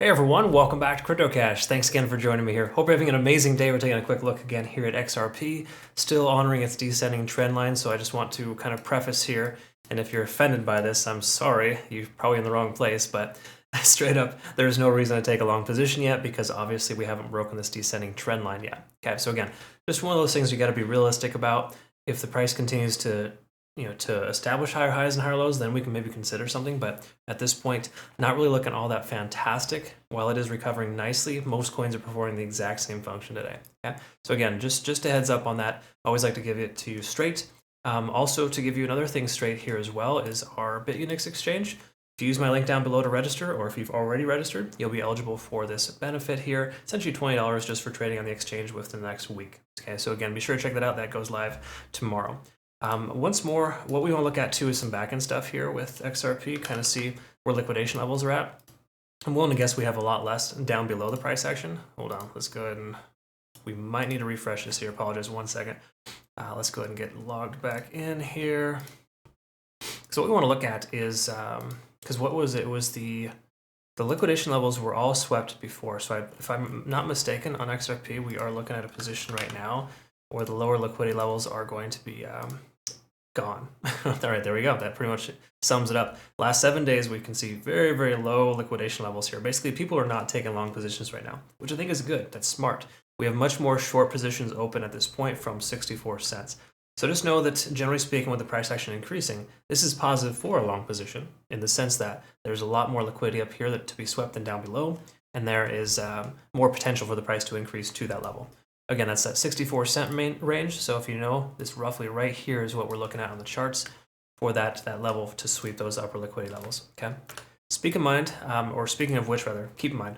Hey everyone, welcome back to Crypto Cash. Thanks again for joining me here. Hope you're having an amazing day. We're taking a quick look again here at XRP, still honoring its descending trend line. So I just want to kind of preface here, and if you're offended by this, I'm sorry, you're probably in the wrong place, but straight up, there's no reason to take a long position yet because obviously we haven't broken this descending trend line yet. Okay, so again, just one of those things you got to be realistic about. If the price continues to establish higher highs and higher lows, then we can maybe consider something. But at this point, not really looking all that fantastic. While it is recovering nicely, most coins are performing the exact same function today. Okay, so again, just a heads up on that. I always like to give it to you straight. Also, to give you another thing straight here as well is our Bitunix exchange. If you use my link down below to register, or if you've already registered, you'll be eligible for this benefit here. Essentially $20 just for trading on the exchange within the next week. Okay, so again, be sure to check that out. That goes live tomorrow. Once more, what we want to look at too is some backend stuff here with XRP, kind of see where liquidation levels are at. I'm willing to guess we have a lot less down below the price action. Hold on, let's go ahead and, we might need to refresh this here. Apologize, 1 second. Let's go ahead and get logged back in here. So what we want to look at is, because what was it? It was the liquidation levels were all swept before. So if I'm not mistaken, on XRP, we are looking at a position right now where the lower liquidity levels are going to be gone. All right, there we go. That pretty much sums it up. Last 7 days, we can see very, very low liquidation levels here. Basically, people are not taking long positions right now, which I think is good. That's smart. We have much more short positions open at this point from 64 cents. So just know that generally speaking, with the price action increasing, this is positive for a long position in the sense that there's a lot more liquidity up here to be swept than down below, and there is more potential for the price to increase to that level. Again, that's that 64 cent range. So if you know, this roughly right here is what we're looking at on the charts for that level to sweep those upper liquidity levels. Okay. Speaking of which, keep in mind,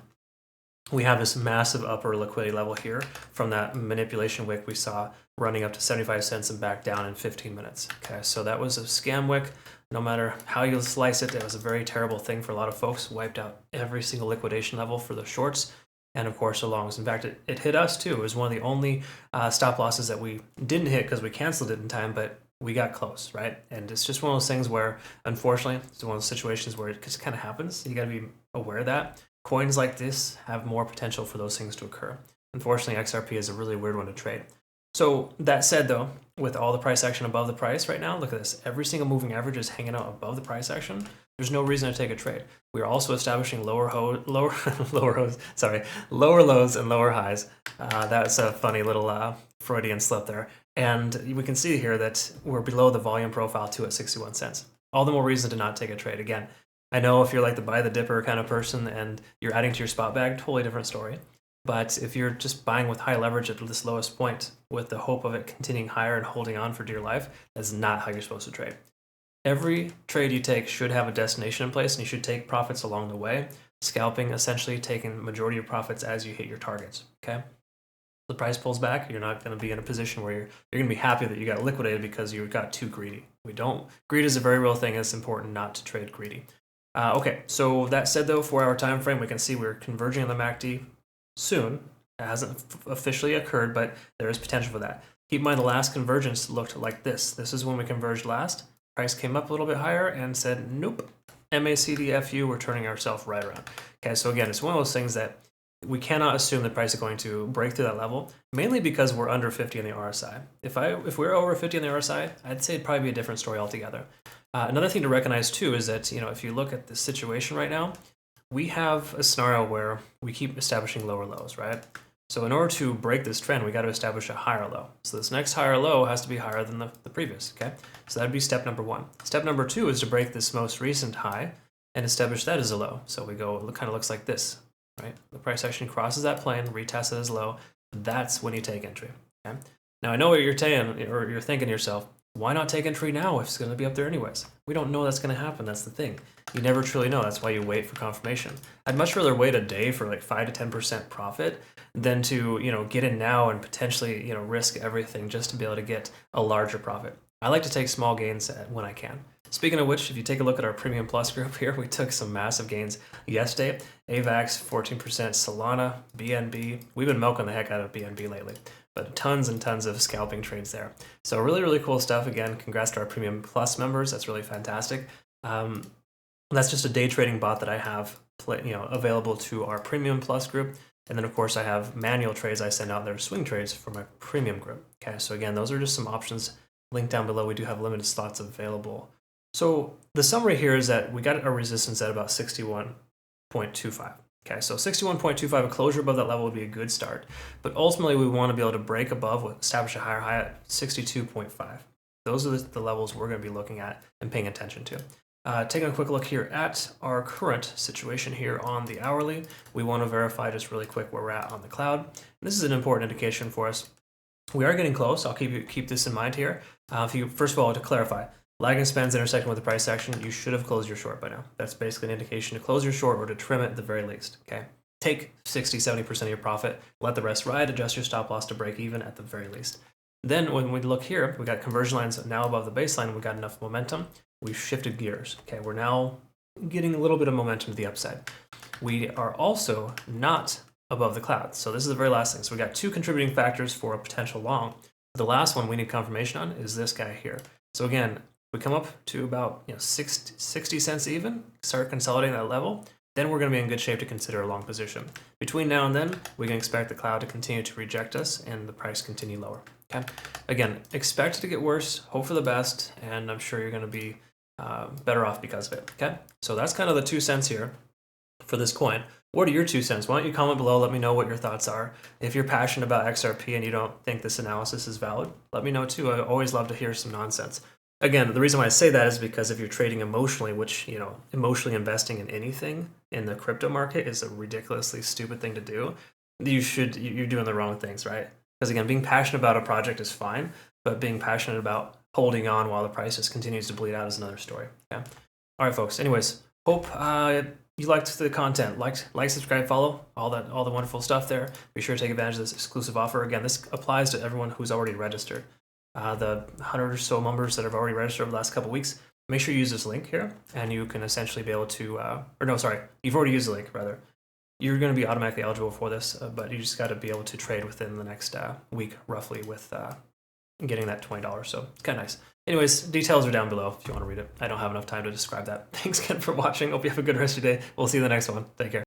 we have this massive upper liquidity level here from that manipulation wick we saw running up to 75 cents and back down in 15 minutes. Okay, so that was a scam wick. No matter how you slice it, it was a very terrible thing for a lot of folks. Wiped out every single liquidation level for the shorts. And of course, the longs. In fact, it hit us too. It was one of the only stop losses that we didn't hit because we canceled it in time, but we got close, right? And it's just one of those things where, unfortunately, it's one of those situations where it just kind of happens. You got to be aware of that. Coins like this have more potential for those things to occur. Unfortunately, XRP is a really weird one to trade. So that said, though, with all the price action above the price right now, look at this. Every single moving average is hanging out above the price action. There's no reason to take a trade. We are also establishing lower lows and lower highs. That's a funny little Freudian slip there. And we can see here that we're below the volume profile too at 61 cents. All the more reason to not take a trade. Again, I know if you're like the buy the dipper kind of person and you're adding to your spot bag, totally different story. But if you're just buying with high leverage at this lowest point with the hope of it continuing higher and holding on for dear life, that's not how you're supposed to trade. Every trade you take should have a destination in place, and you should take profits along the way. Scalping, essentially taking majority of profits as you hit your targets, okay? The price pulls back, you're not going to be in a position where you're going to be happy that you got liquidated because you got too greedy. Greed is a very real thing, and it's important not to trade greedy. Okay, so that said though, 4-hour time frame, we can see we're converging on the MACD soon. It hasn't officially occurred, but there is potential for that. Keep in mind the last convergence looked like this. This is when we converged last. Price came up a little bit higher and said, nope, MACDFU, we're turning ourselves right around. Okay, so again, it's one of those things that we cannot assume the price is going to break through that level, mainly because we're under 50 on the RSI. If we're over 50 on the RSI, I'd say it'd probably be a different story altogether. Another thing to recognize too is that, if you look at the situation right now, we have a scenario where we keep establishing lower lows, right? So in order to break this trend, we got to establish a higher low. So this next higher low has to be higher than the previous, okay? So that'd be step number 1. Step number 2 is to break this most recent high and establish that as a low. So it kind of looks like this, right? The price action crosses that plane, retests it as low. That's when you take entry, okay? Now I know what you're saying, or you're thinking to yourself, why not take entry now if it's going to be up there anyways? We don't know that's going to happen. That's the thing. You never truly know. That's why you wait for confirmation. I'd much rather wait a day for like 5 to 10% profit than to, get in now and potentially, risk everything just to be able to get a larger profit. I like to take small gains when I can. Speaking of which, if you take a look at our Premium Plus group here, we took some massive gains yesterday. AVAX, 14%, Solana, BNB. We've been milking the heck out of BNB lately, but tons and tons of scalping trades there. So really, really cool stuff. Again, congrats to our Premium Plus members. That's really fantastic. That's just a day trading bot that I have available to our Premium Plus group. And then of course I have manual trades I send out. They're swing trades for my Premium group. Okay, so again, those are just some options. Link down below. We do have limited slots available. So the summary here is that we got our resistance at about 61.25. Okay, so 61.25, a closure above that level would be a good start. But ultimately, we want to be able to break above, establish a higher high at 62.5. Those are the levels we're going to be looking at and paying attention to. Taking a quick look here at our current situation here on the hourly, we want to verify just really quick where we're at on the cloud. This is an important indication for us. We are getting close. I'll keep this in mind here. First of all, to clarify, lagging spans intersecting with the price action, you should have closed your short by now. That's basically an indication to close your short or to trim it at the very least, okay? Take 60-70% of your profit, let the rest ride, adjust your stop loss to break even at the very least. Then when we look here, we got conversion lines now above the baseline, we got enough momentum, we've shifted gears, okay? We're now getting a little bit of momentum to the upside. We are also not above the clouds. So this is the very last thing. So we got two contributing factors for a potential long. The last one we need confirmation on is this guy here. So again, we come up to about 60 cents even, start consolidating that level, then we're going to be in good shape to consider a long position. Between now and then, we can expect the cloud to continue to reject us and the price continue lower. Okay. Again, expect it to get worse, hope for the best, and I'm sure you're going to be better off because of it. Okay. So that's kind of the 2 cents here for this coin. What are your 2 cents? Why don't you comment below? Let me know what your thoughts are. If you're passionate about XRP and you don't think this analysis is valid, let me know too. I always love to hear some nonsense. Again, the reason why I say that is because if you're trading emotionally, which, emotionally investing in anything in the crypto market is a ridiculously stupid thing to do, you're doing the wrong things, right? Because again, being passionate about a project is fine, but being passionate about holding on while the price just continues to bleed out is another story. Okay. All right, folks. Anyways, hope you liked the content. Like, subscribe, follow, all the wonderful stuff there. Be sure to take advantage of this exclusive offer. Again, this applies to everyone who's already registered. The 100 or so members that have already registered over the last couple of weeks, make sure you use this link here, and you can essentially be able to, you've already used the link, rather. You're going to be automatically eligible for this, but you just got to be able to trade within the next week, roughly, with getting that $20. So it's kind of nice. Anyways, details are down below if you want to read it. I don't have enough time to describe that. Thanks again for watching. Hope you have a good rest of your day. We'll see you in the next one. Take care.